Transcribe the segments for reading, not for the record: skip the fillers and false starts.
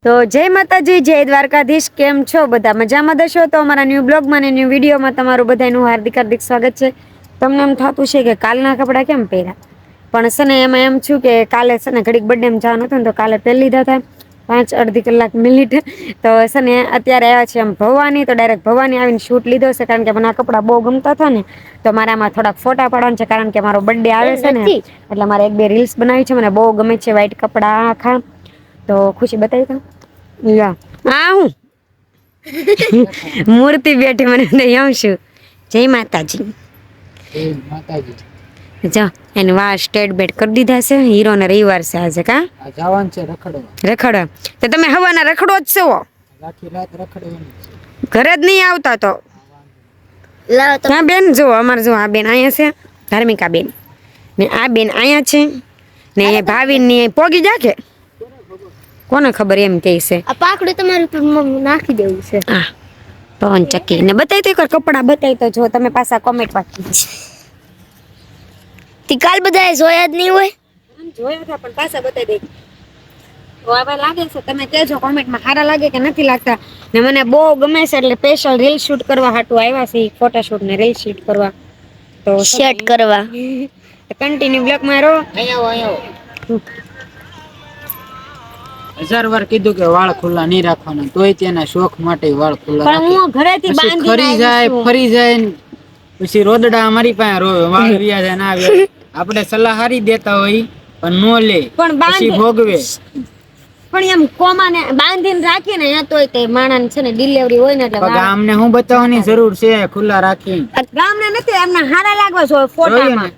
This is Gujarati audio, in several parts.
તો જય માતાજી, જય દ્વારકાધીશ. કેમ છો બધા? મજામાં દશો? તો અમારા ન્યૂ બ્લોગમાં ને ન્યૂ વિડીયોમાં તમારું બધાનું હાર્દિક સ્વાગત છે. તમને એમ થતું છે કે કાલના કપડાં કેમ પહેર્યા, પણ છે ને એમાં એમ છું કે કાલે છે ને ઘડીક બર્થડે માં જવાનું હતું ને તો કાલે પહેરી લીધા હતા 5-અડધી કલાક મિનિટ. તો છે ને અત્યારે આવ્યા છે એમ ભવાની, તો ડાયરેક્ટ ભવાની આવીને શૂટ લીધો છે, કારણ કે મને આ કપડાં બહુ ગમતા હતા ને, તો મારે આમાં થોડાક ફોટા પાડવાના છે, કારણ કે મારો બર્થડે આવે છે ને એટલે મારે 1-2 રીલ્સ બનાવી છે. મને બહુ ગમે છે વ્હાઈટ કપડાં આખા. તો ખુશી બતાવી દઉં. આ હું મૂર્તિ બેઠી, મને એમ છું. જય માતાજી. જો એને વાળ સ્ટેટ બેટ કરી દીધા છે. હીરો ને રવિવાર છે આજે, કા જવાનું છે રખડવા. તો તમે હવાના રખડો જ છો, ઘરે જ નહીં આવતા? તો હા બેન, જો અમારે જો આ બેન અહીંયા છે, ધાર્મિકા બેન, ને આ બેન અહીંયા છે, ને ભાવિન ની પોગી જાકે કોને ખબર એમ કે છે. આ પાકડું તમારું ઉપર નાખી દેવું છે. હા, પવન ચક્કી ને બતાવી તો એકવાર કપડા બતાવી તો જો તમે પાછા કોમેન્ટ પાકી. તી કાલ બધાએ જોયા જ નહીં હોય. જોયા હતા પણ પાછા બતાવી દે. તો હવે લાગે છે, તમે કહેજો કોમેન્ટમાં સારા લાગે કે નથી લાગતા. ને મને બહુ ગમે છે, એટલે સ્પેશિયલ રીલ શૂટ કરવા હાટું આવ્યા છે, ફોટો શૂટ ને રીલ શૂટ કરવા. તો શેટ કરવા કન્ટિન્યુ બ્લોગમાં રહો. અહીંયા 1000 વાર કીધું કે વાળ ખુલ્લા નહીં રાખવાના, તોય તેના શોખ માટે વાળ ખુલ્લા પણ હું ઘરેથી બાંધીને ફરી જાય ને પછી રોદડા અમારી પાસે રોવે, વાળ વ્યા જાય ના આવે. આપણે સલાહ હારી દેતા હોય પણ નો લે, પણ પછી ભોગવે. પણ એમ કોમાને બાંધીને રાખીને ત્યાં તોય તે માણસ છે ને ડિલિવરી હોય ને એટલે ગામને હું બતાવવાની જરૂર છે ખુલ્લા રાખી? ગામને નથી, એમને હારા લાગવા જોઈએ ફોટામાં.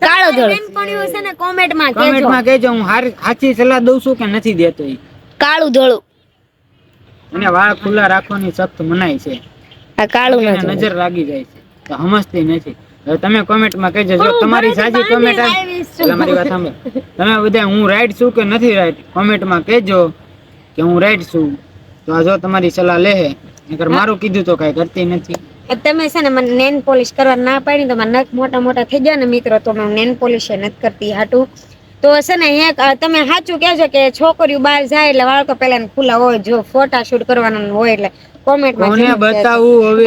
કાળો ધોળો બેનપણીઓ છે ને કોમેન્ટમાં કહેજો હું સાચી સલાહ દઉં છું કે નથી દેતો. કાળું ધોળું અને વાળ ખુલ્લા રાખવાની સખ્ત મનાઈ છે. આ કાળું નજર લાગી જાય છે તો સમજતી નથી. હવે તમે કોમેન્ટમાં કહેજો, જો તમારી સાચી કોમેન્ટ આવે મારી વાત સાંભળો. તમે બધા હું રાઈટ છું કે નથી રાઈટ કોમેન્ટમાં કહેજો કે હું રાઈટ છું. તો આ જો તમારી સલાહ લે, નકર મારું કીધું તો કઈ કરતી નથી. તમે છે ને મને નેન પોલિશ કરવા ના પાડી, તો મારા નખ મોટા મોટા થઈ ગયા ને મિત્રો, તો હું નેન પોલિશ નથી કરતી હાટું. તો છે ને તમે સાચું કહેજો કે છોકરીઓ બહાર જાય એટલે વાળ તો પેલા ખુલ્લા હોય, જો ફોટા શૂટ કરવાના હોય એટલે કોમેન્ટમાં કોને બતાવું હવે?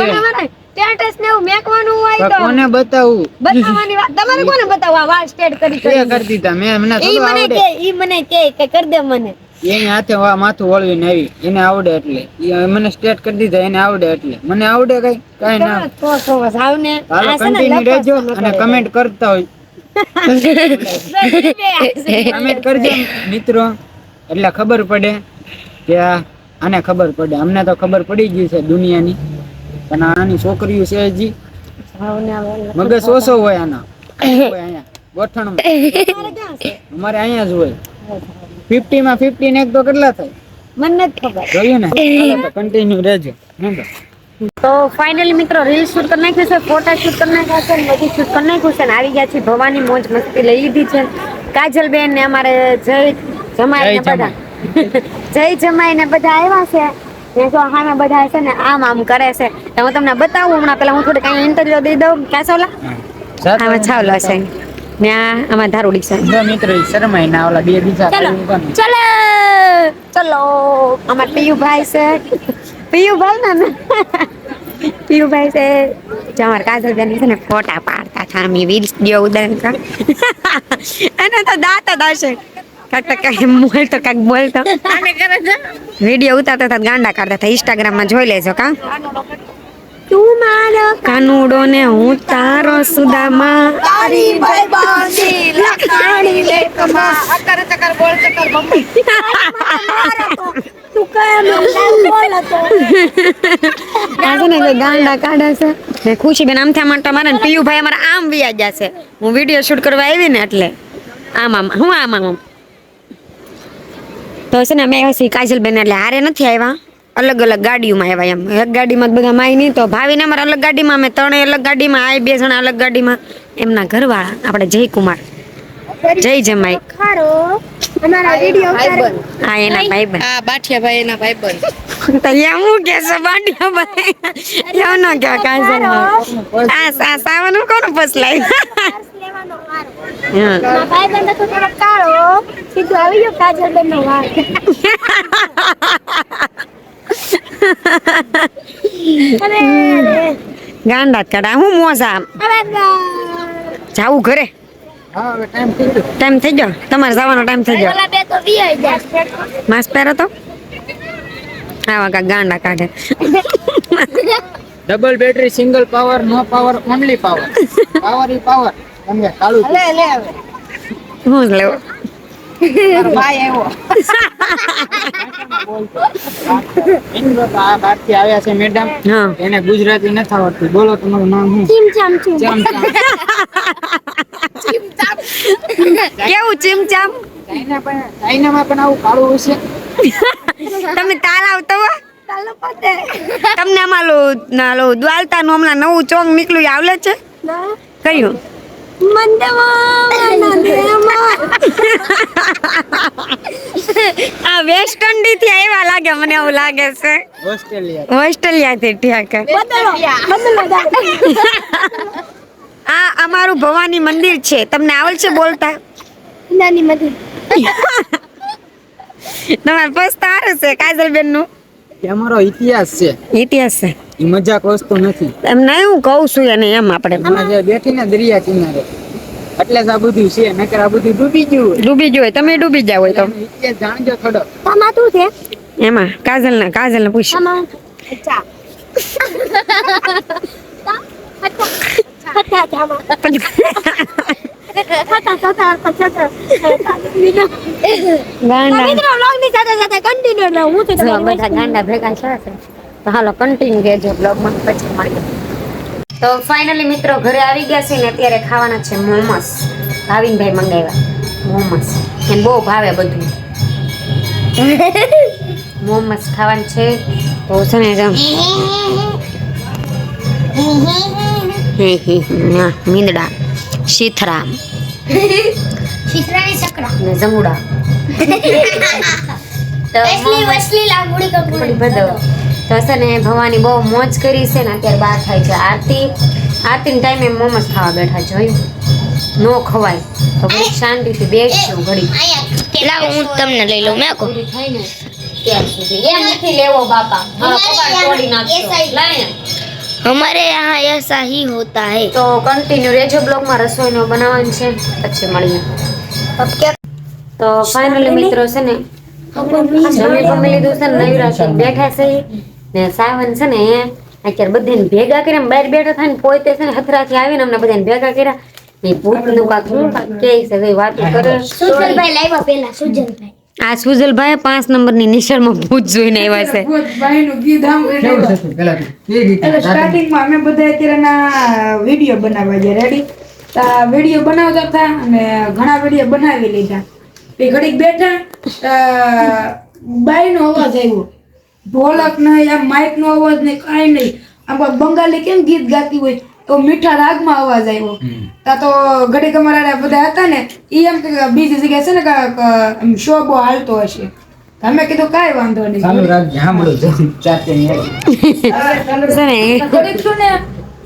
સ્ટેટસ ને એવું મેકવાનું હોય તો કોને બતાવું? બતાવવાની વાત તમારે કોને બતાવવા? વાળ સ્ટેટ કરી દીધા મેં. ઈ મને કે કર દે મને. એને હાથે માથું વળવીને આવી, એને આવડે એટલે મને સ્ટેટ કરી દીધા. એને આવડે એટલે મને આવડે કઈ ના. હાલો કન્ટિન્યુ રહેજો અને કમેન્ટ કરતા હોય. કમેન્ટ કરજો મિત્રો, એટલે ખબર પડે કે આને ખબર પડે. અમને તો ખબર પડી ગઈ છે દુનિયાની, પણ આની છોકરીઓ છે હજી મગજ ઓછો હોય આના. અહીંયા ગોઠણમાં અમારે અહીંયા જ હોય. 50 માં 50 ને એક તો કેટલા થાય મને નથી ખબર. જોયું ને? કન્ટિન્યુ રહેજો. તો ફાઇનલી મિત્રો રીલ શૂટ કરી નાખ્યું છે, ફોટા શૂટ કરી નાખ્યા છે, બધી શૂટ કરી નાખ્યું છે, આવી ગયા છે ભવાની. મોજ મસ્તી લઈ લીધી છે. કાજલ બેન ને અમારે જય જમાઈ ને બધા જય જમાઈ ને બધા આવ્યા છે. ને જો સામે બધા છે ને આમ આમ કરે છે. હું તમને બતાવું હમણાં. પેલા હું થોડી કઈ ઇન્ટરવ્યુ દઈ દઉં. કાસોલા આમાં છાવલો છે ને આમાં ધારુડી છે. જો મિત્રો શરમાઈ ના ઓલા બે બીજા ચલો ચલો અમાર પિયુભાઈ છે. પિયુભાઈ ને પિયુભાઈ છે. જમાર કાજલ બેન છે ને ફોટા પાડતા હતા. અમે વિડીયો ઉદાહરણ કા એને તો દાંત જ હશે. કાંઈક બોલતો વિડીયો ઉતારતા હતા, ગાંડા કાઢતા હતા. ઇન્સ્ટાગ્રામમાં જોઈ લેજો. કા તું મારો કાનુડો ને હું તારો સુદામા, તારી ભાઈબાંધી લખાણી લેકમાં અકર ચકર બોલ ચકર મમ્મી તું કેમ બોલતો આજે ને ગાંડા કાઢે છે. ને ખુશી બેન આમથી આમ મારે ને પિયુભાઈ અમારે આમ વ્યા ગયા છે. હું વિડીયો શૂટ કરવા આવી ને એટલે આમ હું આમ તો છે ને અમે હસી કાજલ બેન એટલે હારે નથી આવ્યા, અલગ અલગ ગાડીઓમાં આવ્યા. એમ એક ગાડીમાં બધા માય નહીં, તો ભાવીને અમારે અલગ ગાડીમાં, અમે 3 અલગ ગાડીમાં, આ 2 જણા અલગ ગાડીમાં. એમના ઘરવાળા આપણે જયકુમાર જય જમાઈ અમારા વિડિયો આ એના ભાઈબંધ, આ બાઠિયા ભાઈ એના ભાઈબંધ. તો યા હું કે છે બાઠિયા ભાઈ યા નો કે કાજલ આ સાવન કોણ પસલાઈ ભાઈબંધ તો થોડો કાળો સીધો આવી ગયો કાજલ બેન નો વાળ ગાંડા જ કાઢા હું મોસા જાવું ઘરે હા હવે ટાઈમ થઈ ગયો. ટાઈમ થઈ ગયો તમારે જવાનો ટાઈમ થઈ ગયો માસ્ક પહેરો તો આવા કા ગાંડા કાઢે ડબલ બેટરી સિંગલ પાવર નો પાવર ઓનલી પાવર પાવર ઈ પાવર સમજે કાળું હું જ લેવો મિત્રો તો આ બહારથી આવ્યા છે મેડમ હા એને ગુજરાતી નથી આવડતું બોલો તમારું નામ શું ચામ ચામ. કેવું ચીમચામ ચાઇનામાં પણ આવું કાળું હશે. તમે તાલ આવતો હો? તમને આમાં દ્વાલતા નું હમણાં નવું ચોક નીકળ્યું આવડે છે કયું આ વેસ્ટ ઇન્ડી થી આવ્યા લાગે મને એવું લાગે છે ઓસ્ટ્રેલિયા થી ઠીક આ અમારું ભવાની મંદિર છે તમને આવડશે બોલતા તમારે પસ્તા સારું છે કાજલબેન નું એ અમારો ઇતિહાસ છે ઇતિહાસ છે એ મજાક વસ્તુ નથી. એમ નહીં હું કહું છું એને એમ આપણે હમણાં જે બેઠી ને દરિયા કિનારે એટલે જ આ બધું છે નકર આ બધું ડૂબી ગયું હોય. ડૂબી જ હોય તમે ડૂબી જાવ હોય તો એનો ઇતિહાસ જાણજો થોડો. એમાં કાજલ ને પૂછ ગાંડા ભેગા છે તો હાલો કન્ટિન્યુ રહેજો બ્લોગમાં પછી મળીએ. તો ફાઇનલી મિત્રો ઘરે આવી ગયા છે ને અત્યારે ખાવાના છે મોમોસ ભાવિનભાઈ મંગાવ્યા મોમોસ એને બહુ ભાવે બધું મોમોસ ખાવાનું છે તો છે ને મીંદડા શીથરામ ને જમુડા તો બધો તો છે ને ભવાની બહુ મોજ કરી છે ને અત્યારે બહાર થાય છે આરતી ટાઈમે મોમોસ ખાવા બેઠા જોયું નો ખવાય તો ઘડી શાંતિથી બેસજો ઘડી લાવ હું તમને લઈ લઉં મેં કહું પૂરી થાય ને ત્યાં સુધી એમ નથી લેવો બાપા મારો કપાળ તોડી નાખશો લાય हमारे यहाँ ऐसा ही होता है તો કન્ટિન્યુ રેજો બ્લોગમાં રસોઈનો બનાવવાનું છે પછી મળીએ તો ફાઇનલી મિત્રો છે ને જમી બમી લીધું છે ને નવી રાખી બેઠા છે ને સાવન છે ને અત્યારે બધાને ભેગા કર્યા બહાર બેઠા થાય ને પોતે છે ને હથરાથી આવીને અમને બધાને ભેગા કર્યા એ ભૂતનું કાક હું કે છે કઈ વાતો કરે સુજલભાઈ લાવ્યા પેલા સુજલભાઈ આ સુજલભાઈ 5 નંબરની નિશાળમાં ભૂત જોઈને આવ્યા છે ભાઈનું ગીત સાંભળીને સ્ટાર્ટિંગમાં અમે બધા અત્યારેના વિડીયો બનાવવા ગયા રેડી વિડીયો બનાવતા હતા અને ઘણા વિડીયો બનાવી લીધા એ ઘડીક બેઠા બાઈનો અવાજ આવ્યો ઢોલક નહીં આમ માઇક નો અવાજ નહીં કાંઈ નહીં આમ બંગાળી કેમ ગીત ગાતી હોય તો મીઠા રાગમાં અવાજ આવ્યો તા તો ઘડીક અમારા બધા હતા ને એ એમ કે બીજી જગ્યાએ છે ને કાંઈક શો બો હાલતો હશે અમે કીધું કાંઈ વાંધો નહીં ચાલુ રાખજે સાંભળો ચાતે છે ને ઘડીક શું ને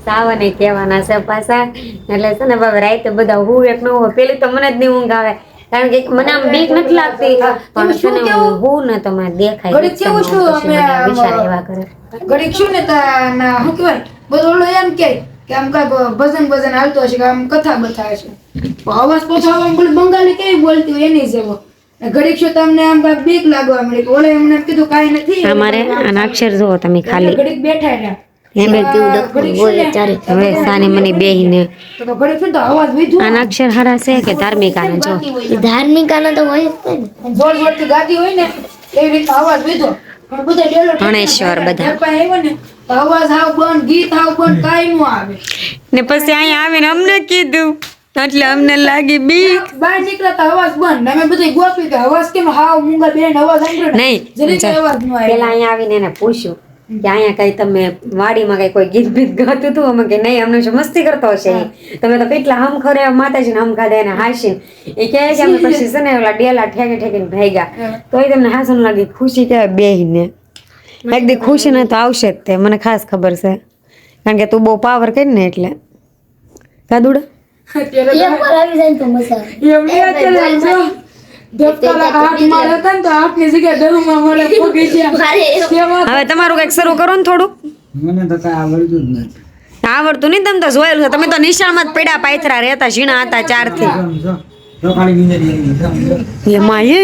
સાવને કહેવાના છે પાછા એટલે છે ને બાબા રાતે બધા હું એક ન હોય પેલી તો મને જ નહીં ઊંઘ આવે કારણ કે મને આમ બીક નથી લાગતી પણ છે ને હું ને તો મને દેખાય ઘડીક કેવું છું અમે વિચાર એવા કરે ઘડીક શું ને ના શું કહેવાય બધું ઓલો એમ કે આમ કાંઈક ભજન હાલતો હશે કે આમ કથા બથા હશે અવાજ પોછો બંગાળી કેવી બોલતી હોય એની જેવો ઘડીક શું તમને આમ કાંઈક બીક લાગવા મળી ઓલે એમને કીધું કાંઈ નથી અમારે આના અક્ષર જુઓ તમે ખાલી ઘડીક બેઠા રહ્યા એમ બોલે ચારે હવે સાની મને બેહીને તો ઘડીક શું તો અવાજ વીધું આના અક્ષર હારા છે કે ધાર્મિક આના જો ધાર્મિક આના તો હોય જ તે ને જોર જોરથી ગાતી હોય ને એવી રીતે અવાજ વીધો પણ બધા ડેલો ગણેશ્વર બધા. આવ્યો ને તો અવાજ હાવ બંધ ગીત હાવ બંધ કાંઈ નું આવે ને પછી અહીંયા આવીને અમને કીધું એટલે અમને લાગી બીક બહાર નીકળ્યા તો અવાજ બંધ અમે બધી ગોતવી કે અવાજ કેમ હાવ મૂંગા બેન અવાજ સાંભળ્યો ને નહીં જરીકે અવાજ ન આવ્યો પેલા અહીંયા આવીને એને પૂછ્યું કે અહીંયા કઈ તમે વાડીમાં કઈ કોઈ ગીત બીત ગાતું હતું અમે કે નહીં અમને શું મસ્તી કરતો હશે ઈ. તમે તો કેટલા હમ ખરે માતાજીને હમ ખાધા એને હાસીને એ કહે કે અમે પછી છે ને ઓલા ડેલા ઠેકે ઠેકીને ભાગ્યા તો એ તમને હાસન લાગી ખુશી કહેવાય બેહીને એક દી ખુશી ને તો આવશે જ તે મને ખાસ ખબર છે કારણ કે તું બહુ પાવર કરી ને એટલે કાદુડા અત્યારે એક વાર આવી જાય ને તો મજા આવે એમની અત્યારે જો ધબકારા હાથ મારે હતા ને તો હાથની જગ્યાએ ધરુમાં મળે પોગી ગયા મારે તેમાં હવે તમારું કઈક શરૂ કરો ને થોડું મને તો કાંઈ આવડતું જ નથી. આવડતું નહીં, તમે તો જોયેલું છે. તમે તો નિશાળમાં જ પેડા પાથરા રહેતા, ઝીણા હતા 4 થી. જો ખાલી બીજે એમાં એ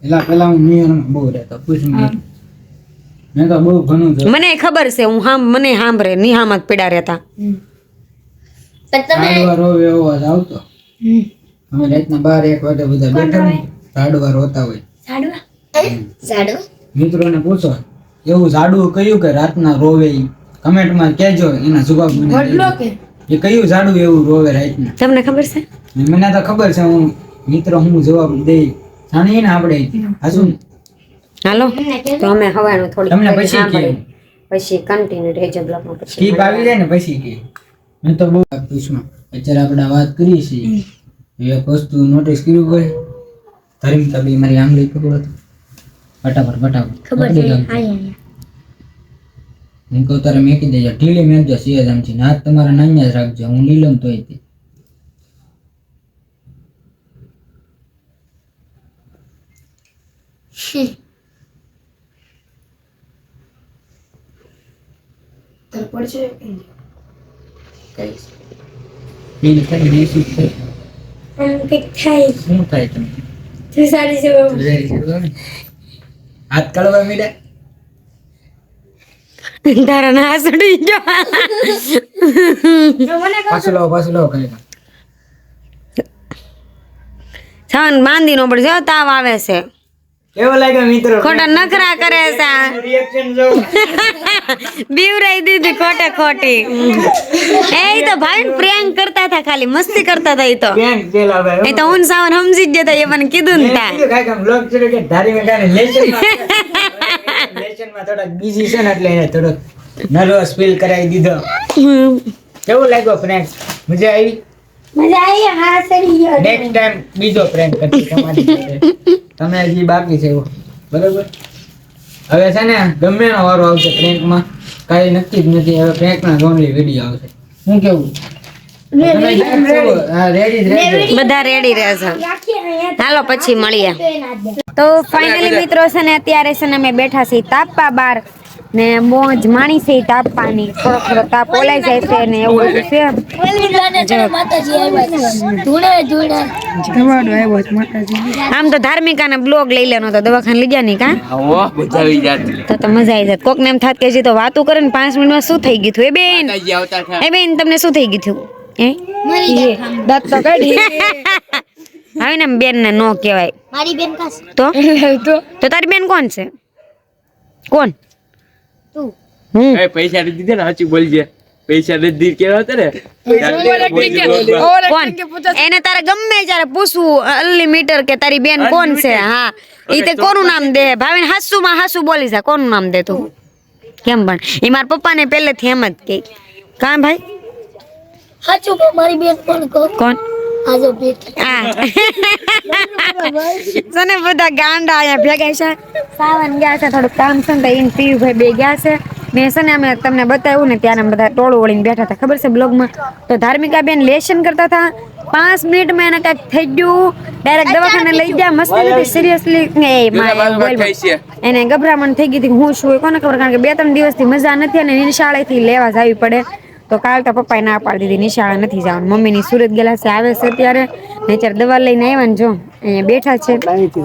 એલા પેલા હું નિયરમાં બહુ રહેતો. પૂછ મેં તો બહુ ઘણું જોયું. મને ખબર છે, મને સાંભળે નિહામાં જ પેડા રહેતા. ઝાડવા રોવે એવો અવાજ આવતો. અમે રાતના 12-1 વાગે બધા બેઠા ને ઝાડવા રોતા હોય. ઝાડવા મિત્રોને પૂછો એવું ઝાડવું કયું કે રાતના રોવે ઈ? કમેન્ટમાં કહેજો, એના જવાબ મને વડલો દેજો. કે એ કયું ઝાડવું એવું રોવે રાતના? તમને ખબર છે? મને તો ખબર છે. હું મિત્રો હું જવાબ દઈ જાણીએ ને આપણે હાસુ. હાલો તો અમે હવાનું થોડી તમને પછી સાંભળીએ. પછી કન્ટિન્યુ રહેજો બ્લોગમાં. પછી સ્કીપ આવી જાય ને પછી કે મેં તો બહુ પૂછમાં અત્યારે આપણે વાત કરી છે એક વસ્તુ નોટિસ કર્યું કોઈ ધાર્મિક બી મારી આંગળી પકડો તો ફટાફટ પકડી નાખજો. હું કહું તારે મેકી દેજો, ઢીલી મેકજો સિયા જામથી, હાથ તમારા નાન્યા જ રાખજો. હું લીલમ તોય તે તર પડશે ફીલ કરી દેશું છે. કંઈક થાય શું થાય તમે તું સારી છે હાથ કાઢવા મીડા તારા ના સડી ગયો. પાછું લાવો કઈ છાન બાંધી નો પડશે, તાવ આવે છે. કેવો લાગ્યો મિત્રો? ખોટા નખરા કરે છે. રિએક્શન જો બીવરાઈ દીધી ખોટી. એ તો ભાઈ પ્રેન્ક કરતા હતા, ખાલી મસ્તી કરતા હતા. એ તો બેંક પેલા ભાઈ એ તો હું સાવન સમજી જ જતા, એ મને કીધું ને તા. કાઈ કામ બ્લોગ ચડે કે ધારી મેં કાને લેસનમાં થોડા બીજી છે ને એટલે એને થોડો નર્વસ ફીલ કરાવી દીધો. કેવું લાગ્યો પ્રેન્ક? મજા આવી? મજા આવી હા સરી ગયો નેક્સ્ટ ટાઈમ બીજો પ્રેન્ક કરતી તમારી સાથે. તમે હજી બાકી છે એવો બરોબર. હવે છે ને ગમે એનો વારો આવશે પ્રેન્કમાં, કાંઈ નક્કી જ નથી. હવે પ્રેન્કના ઓનલી વિડીયો આવશે. શું કેવું? રેડી બધા રેડી રહેશે. હાલો પછી મળીએ. તો ફાઇનલી મિત્રો છે ને અત્યારે છે ને અમે બેઠા છીએ તાપા બાર ને મોજ માણી છે તાપવાની. થોડો તાપ ઓલાઈ જાય છે ને એવું બધું છે. માતાજી આવ્યા ધૂણે ધવાડો આવ્યો છે માતાજી. આમ તો ધાર્મિકાને બ્લોગ લઈ લેનો તો દવાખાને લઈ ગયા નહીં કા? તો મજા આવી જાત. કોક ને એમ થાત કે તો વાતું કરે ને 5 મિનિટમાં શું થઈ ગયું હતું? એ બેન તમને શું થઈ ગયું હતું? દાંત તો કાઢી હવે ને બેન ને નો કહેવાય. મારી બેન કાસ તો તારી બેન કોણ છે? કોણ? તું હું. પૈસા નથી દીધા ને સાચું બોલજે. પૈસા નથી દીધ કેવા હતા ને કોણ? એને તારે ગમે ત્યારે પૂછવું અનલિમિટેડ કે તારી બેન કોણ છે? હા ઈ તે કોનું નામ દે? ભાવિન હાસુમાં હાસુ બોલી જા. કોનું નામ દે તું? કેમ પણ એ મારા પપ્પાને પહેલેથી એમ જ કે કાં ભાઈ સાચું કહું મારી બેન પણ કહો કોણ? આજો બેટી આ સને બધા ગાંડા અહીંયા ભેગા છે. સાવન ગયા છે, થોડું કામ છે ને તો ઈન પીયુભાઈ બે ગયા છે. મેં છે ને અમે તમને બતાવ્યું ને ત્યારે બધા ટોળું વળીને બેઠા હતા, ખબર છે બ્લોગમાં. તો ધાર્મિકા બેન લેશન કરતા હતા. 5 મિનિટમાં એને કાંઈક થઈ ગયું, ડાયરેક્ટ દવાખાને લઈ ગયા. મસ્તી નથી સિરિયસલી. એને ગભરામણ થઈ ગઈ હતી. હું શું કોને ખબર, કારણ કે 2-3 દિવસથી મજા નથી અને નિશાળેથી લેવા જવી પડે. તો કાલ તો પપ્પાએ ના પાડી દીધી, નિશાળે નથી જવાનું. મમ્મીની સુરત ગયેલા છે, આવે છે અત્યારે ને અત્યારે દવા લઈને આવ્યા ને જો અહીંયા બેઠા છે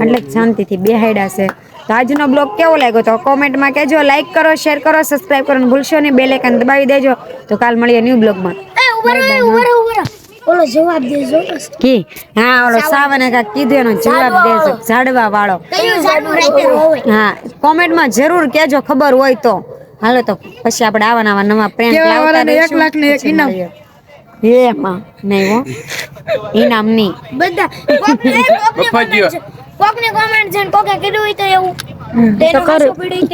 એટલે શાંતિથી બેહાડ્યા છે. તો આજનો બ્લોગ કેવો લાગ્યો તો કોમેન્ટમાં કહેજો. લાઈક કરો, શેર કરો, સબસ્ક્રાઇબ કરવાનું ભૂલશો નહીં. બેલ આઇકન દબાવી દેજો. તો કાલ મળીએ ન્યૂ બ્લોગમાં. ઉભરો ઓલો જવાબ દેજો કી હા ઓલો સાવને કાંઈક કીધું એનો જવાબ દેજો. ઝાડવા વાળો. કયું ઝાડવું રાઈતે હોય હા કોમેન્ટમાં જરૂર કહેજો ખબર હોય તો. હાલો તો પછી આપણે આવા નવા પ્રેન્ક લાવતા રહીશું. 1 લાખને એક ઇનામ. એમાં નહીં હો, ઇનામ નહીં. બધા કોકને કોમેન્ટ છે ને કોકે કીધું હોય તો એવું તો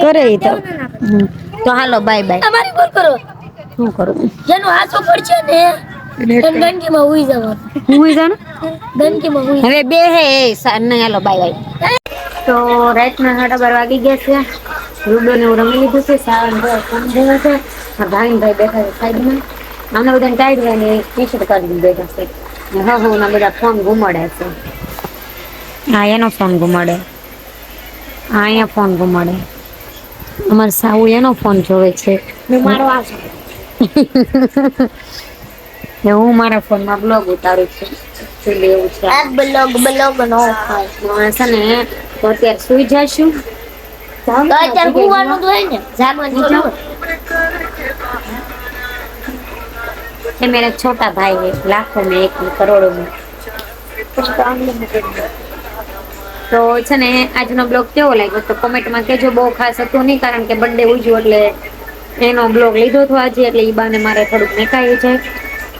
કરે ઈ તો. તો હાલો બાય બાય. તમારી પર કરો શું કરું? જેનું હાથો પડશે ને એને ગંદકીમાં ઉઈ જવાનું. હું જાણું ગંદકીમાં ઉઈ હવે બે હે નહીં. હાલો બાય બાય. તો રાતના 12:30 વાગી ગયા છે. રૂડો ને એવું રમી લીધું છે. સાવન ભાઈ ફોન દેવા છે. ભાઈ બેઠા છે સાઈડમાં. આમને બધાને ટાઈટ હોય ને ટી શર્ટ કરી બેઠા છે. હા ના બધા ફોન ઘુમાડ્યા છે. હા એનો ફોન ઘુમાડે. હા અહીંયા ફોન ઘુમાડે. અમારે સાઉ એનો ફોન જોવે છે. મારો આ ને હું મારા ફોનમાં બ્લોગ ઉતારું છું. Actually એવું છે. બ્લોગ નો ખાય હું છે ને તો અત્યારે સુઈ જશું. તો અત્યારે કુવાનું તો હોય ને જાગવાનું થોડું હોય. ये मेरा छोटा भाई है, लाखों में एक करोड़ों में. તો છે ને આજનો બ્લોગ કેવો લાગ્યો તો કોમેન્ટમાં કહેજો. બહુ ખાસ હતું નહીં કારણ કે બર્થડે ઉજવ્યો એટલે એનો બ્લોગ લીધો હતો આજે એટલે ઈ બાને મારે થોડુંક મેકાયું છે.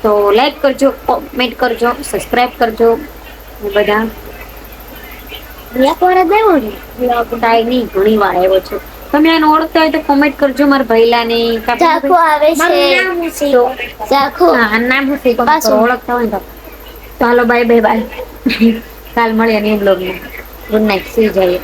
તો લાઈક કરજો, કોમેન્ટ કરજો, સબસ્ક્રાઇબ કરજો બધા. એક વાર જ આવ્યો ને બ્લોગ ટાઈ નહીં ઘણી વાર આવ્યો છે. તમે એને ઓળખતા હોય તો કોમેન્ટ કરજો. મારા ભૈલાની ચાખો આવે છે ચાખો હા નામ શું છે પાછું. ઓળખતા હોય તો હાલો બાય બાય બાય. કાલ મળીએ ન્યુ બ્લોગમાં. ગુડ નાઇટ, સુઈ જઈએ.